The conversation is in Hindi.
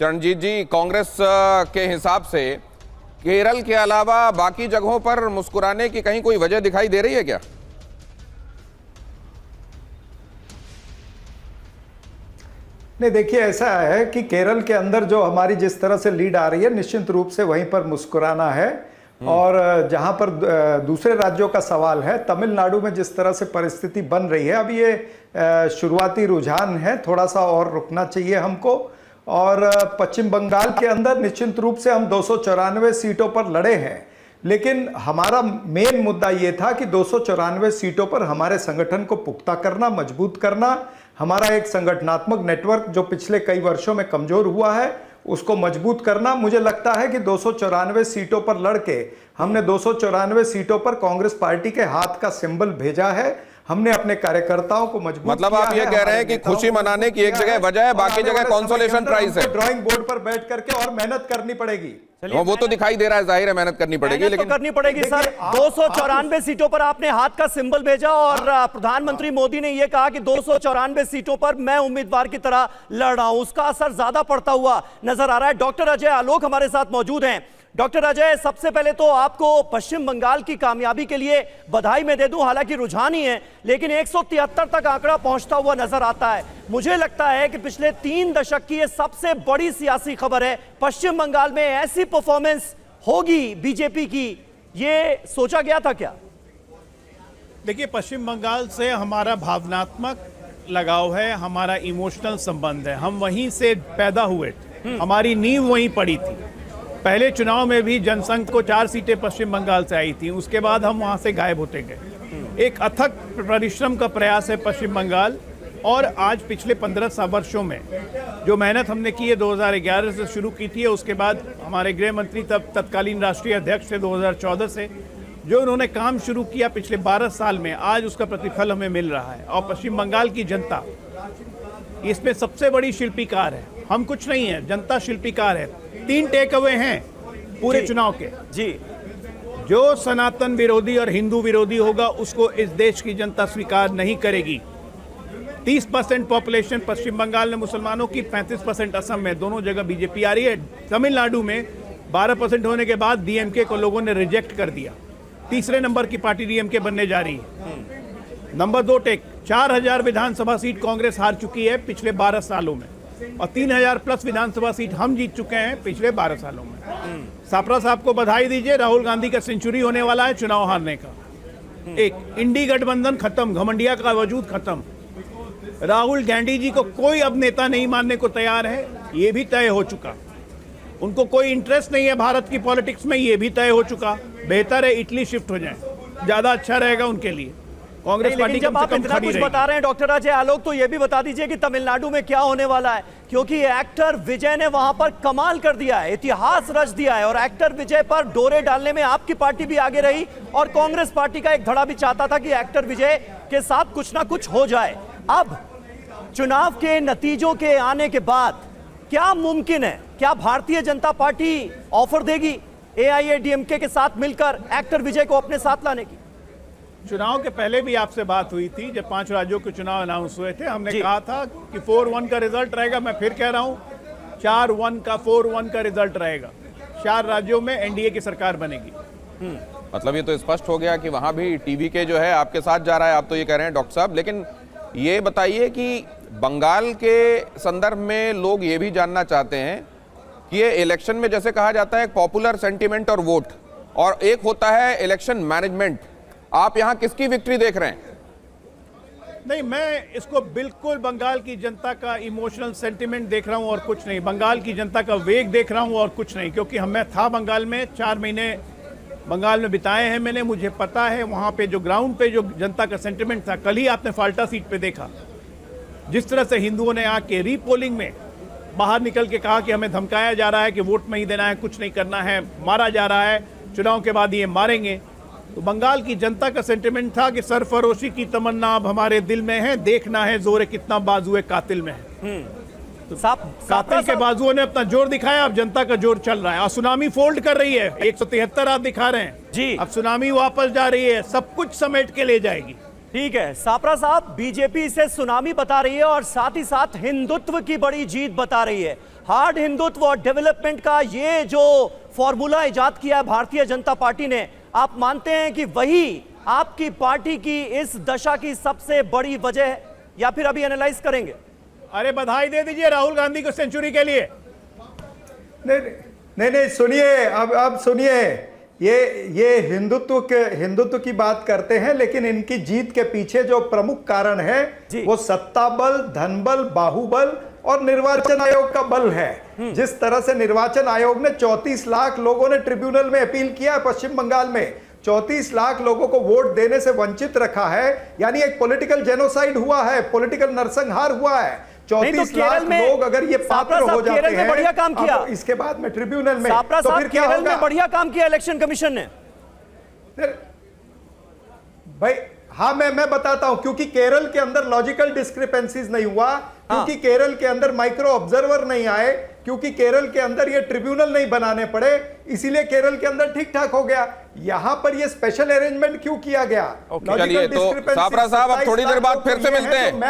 चरणजीत जी, कांग्रेस के हिसाब से केरल के अलावा बाकी जगहों पर मुस्कुराने की कहीं कोई वजह दिखाई दे रही है क्या? नहीं, देखिए ऐसा है कि केरल के अंदर जो हमारी जिस तरह से लीड आ रही है, निश्चित रूप से वहीं पर मुस्कुराना है। और जहां पर दूसरे राज्यों का सवाल है, तमिलनाडु में जिस तरह से परिस्थिति बन रही है, अब ये शुरुआती रुझान है, थोड़ा सा और रुकना चाहिए हमको। और पश्चिम बंगाल के अंदर निश्चित रूप से हम 294 सीटों पर लड़े हैं, लेकिन हमारा मेन मुद्दा ये था कि 294 सीटों पर हमारे संगठन को पुख्ता करना, मजबूत करना, हमारा एक संगठनात्मक नेटवर्क जो पिछले कई वर्षों में कमजोर हुआ है उसको मजबूत करना। मुझे लगता है कि 294 सीटों पर लड़के हमने 294 सीटों पर कांग्रेस पार्टी के हाथ का सिंबल भेजा है। हमने अपने कार्यकर्ताओं को मजबूत मतलब आप ये कह रहे हैं कि खुशी मनाने की एक जगह वजह है, बाकी जगह कंसोलेशन प्राइज है। ड्राइंग बोर्ड पर बैठ करके और मेहनत करनी पड़ेगी। वो तो दिखाई दे रहा है, जाहिर है मेहनत करनी पड़ेगी, लेकिन तो करनी पड़ेगी सर। 294 सीटों पर आपने हाथ का सिंबल भेजा और प्रधानमंत्री मोदी ने यह कहा कि 294 सीटों पर मैं उम्मीदवार की तरह लड़ रहा हूं, उसका असर ज्यादा पड़ता हुआ नजर आ रहा है। डॉक्टर अजय आलोक हमारे साथ मौजूद हैं। डॉक्टर अजय, सबसे पहले तो आपको पश्चिम बंगाल की कामयाबी के लिए बधाई मैं दे दूं, हालांकि रुझान ही है, लेकिन 173 तक आंकड़ा पहुंचता हुआ नजर आता है। मुझे लगता है कि पिछले 3 दशक की यह सबसे बड़ी सियासी खबर है। पश्चिम बंगाल में ऐसी परफॉर्मेंस होगी बीजेपी की, ये सोचा गया था क्या? देखिए, पश्चिम बंगाल से हमारा भावनात्मक लगाव है, हमारा इमोशनल संबंध है। हम वहीं से पैदा हुए थे, हमारी नींव वहीं पड़ी थी। पहले चुनाव में भी जनसंघ को 4 सीटें पश्चिम बंगाल से आई थी, उसके बाद हम वहां से गायब होते गए। एक अथक परिश्रम का प्रयास है पश्चिम बंगाल। और आज पिछले 15 वर्षों में जो मेहनत हमने की है, 2011 से शुरू की थी, उसके बाद हमारे गृह मंत्री तब तत्कालीन राष्ट्रीय अध्यक्ष थे 2014 से, जो उन्होंने काम शुरू किया पिछले 12 साल में, आज उसका प्रतिफल हमें मिल रहा है। और पश्चिम बंगाल की जनता इसमें सबसे बड़ी शिल्पीकार है। हम कुछ नहीं है, जनता शिल्पीकार है। 3 टेक अवे हैं पूरे चुनाव के जी। जो सनातन विरोधी और हिंदू विरोधी होगा उसको इस देश की जनता स्वीकार नहीं करेगी। 30% पॉपुलेशन पश्चिम बंगाल में मुसलमानों की, 35% असम में, दोनों जगह बीजेपी आ रही है। तमिलनाडु में 12% होने के बाद डीएमके को लोगों ने रिजेक्ट कर दिया। तीसरे नंबर की पार्टी डीएमके बनने जा रही है। नंबर 2 टेक, 4000 विधानसभा सीट कांग्रेस हार चुकी है पिछले 12 सालों में, और 3000 प्लस विधानसभा सीट हम जीत चुके हैं पिछले 12 सालों में। सापरा साहब को बधाई दीजिए, राहुल गांधी का सेंचुरी होने वाला है चुनाव हारने का। एक इंडी गठबंधन खत्म, घमंडिया का वजूद खत्म। राहुल गांधी जी को कोई अब नेता नहीं मानने को तैयार है, ये भी तय हो चुका। उनको कोई इंटरेस्ट नहीं है भारत की पॉलिटिक्स में, ये भी तय हो चुका। बेहतर है इटली शिफ्ट हो जाए, ज्यादा अच्छा रहेगा उनके लिए। कांग्रेस पार्टी जब आप इतना कुछ बता रहे हैं डॉक्टर अजय आलोक, तो यह भी बता दीजिए कि तमिलनाडु में क्या होने वाला है, क्योंकि एक्टर विजय ने वहां पर कमाल कर दिया है, इतिहास रच दिया है। और एक्टर विजय पर डोरे डालने में आपकी पार्टी भी आगे रही, और कांग्रेस पार्टी का एक धड़ा भी चाहता था कि एक्टर विजय के साथ कुछ ना कुछ हो जाए। अब चुनाव के नतीजों के आने के बाद क्या मुमकिन है, क्या भारतीय जनता पार्टी ऑफर देगी एआईएडीएमके के साथ मिलकर एक्टर विजय को अपने साथ लाने की? चुनाव के पहले भी आपसे बात हुई थी, जब 5 राज्यों के चुनाव अनाउंस हुए थे। हमने कहा था कि 4-1 का रिजल्ट रहेगा। मैं फिर कह रहा हूं, 4-1 का रिजल्ट रहेगा। 4 राज्यों में एनडीए की सरकार बनेगी। मतलब ये तो स्पष्ट हो गया कि वहां भी टीवी के जो है आपके साथ जा रहा है, आप तो ये कह रहे हैं डॉक्टर साहब। लेकिन ये बताइए कि बंगाल के संदर्भ में लोग ये भी जानना चाहते हैं कि ये इलेक्शन में, जैसे कहा जाता है, पॉपुलर सेंटीमेंट और वोट, और एक होता है इलेक्शन मैनेजमेंट। आप यहां किसकी विक्ट्री देख रहे हैं? नहीं, मैं इसको बिल्कुल बंगाल की जनता का इमोशनल सेंटिमेंट देख रहा हूं और कुछ नहीं। बंगाल की जनता का वेग देख रहा हूं और कुछ नहीं, क्योंकि मैं था बंगाल में, 4 महीने बंगाल में बिताए हैं मैंने। मुझे पता है वहां पे जो ग्राउंड पे जो जनता का सेंटिमेंट था। कल ही आपने फाल्टा सीट पे देखा जिस तरह से हिंदुओं ने आके रीपोलिंग में बाहर निकल के कहा कि हमें धमकाया जा रहा है कि वोट नहीं देना है, कुछ नहीं करना है, मारा जा रहा है, चुनाव के बाद ये मारेंगे। तो बंगाल की जनता का सेंटिमेंट था कि सरफरोशी की तमन्ना अब हमारे दिल में है, देखना है जोर कितना बाजुए कातिल में है। तो कातिल के बाजुओं ने अपना जोर दिखाया, अब जनता का जोर चल रहा है। और सुनामी फोल्ड कर रही है, 173 आप दिखा रहे हैं जी। अब सुनामी वापस जा रही है, सब कुछ समेट के ले जाएगी। ठीक है सापरा साहब, बीजेपी इसे सुनामी बता रही है और साथ ही साथ हिंदुत्व की बड़ी जीत बता रही है। हार्ड हिंदुत्व और डेवलपमेंट का ये जो फॉर्मूला इजाद किया है भारतीय जनता पार्टी ने, आप मानते हैं कि वही आपकी पार्टी की इस दशा की सबसे बड़ी वजह है, या फिर अभी एनालाइज करेंगे? अरे बधाई दे दीजिए राहुल गांधी को सेंचुरी के लिए। नहीं सुनिए, अब सुनिए, ये हिंदुत्व की बात करते हैं, लेकिन इनकी जीत के पीछे जो प्रमुख कारण है वो सत्ता बल, धन बल, बाहुबल और निर्वाचन आयोग का बल है। जिस तरह से निर्वाचन आयोग ने 34 लाख लोगों ने ट्रिब्यूनल में अपील किया है, पश्चिम बंगाल में 34 लाख लोगों को वोट देने से वंचित रखा है, यानी एक पॉलिटिकल जेनोसाइड हुआ है, पॉलिटिकल नरसंहार हुआ है। 34 लाख लोग अगर ये पात्र हो जाते हैं, बढ़िया काम किया इसके बाद में ट्रिब्यूनल में, तो फिर क्या होगा? बढ़िया काम किया इलेक्शन कमीशन ने भाई। हाँ, मैं बताता हूं, क्योंकि केरल के अंदर लॉजिकल डिस्क्रिपेंसीज नहीं हुआ, क्योंकि केरल के अंदर माइक्रो ऑब्जर्वर नहीं आए, क्योंकि केरल के अंदर ये ट्रिब्यूनल नहीं बनाने पड़े, इसीलिए केरल के अंदर ठीक ठाक हो गया। यहां पर ये स्पेशल अरेंजमेंट क्यों किया गया? चलिए, तो सापरा साहब अब थोड़ी देर बाद फिर से मिलते हैं।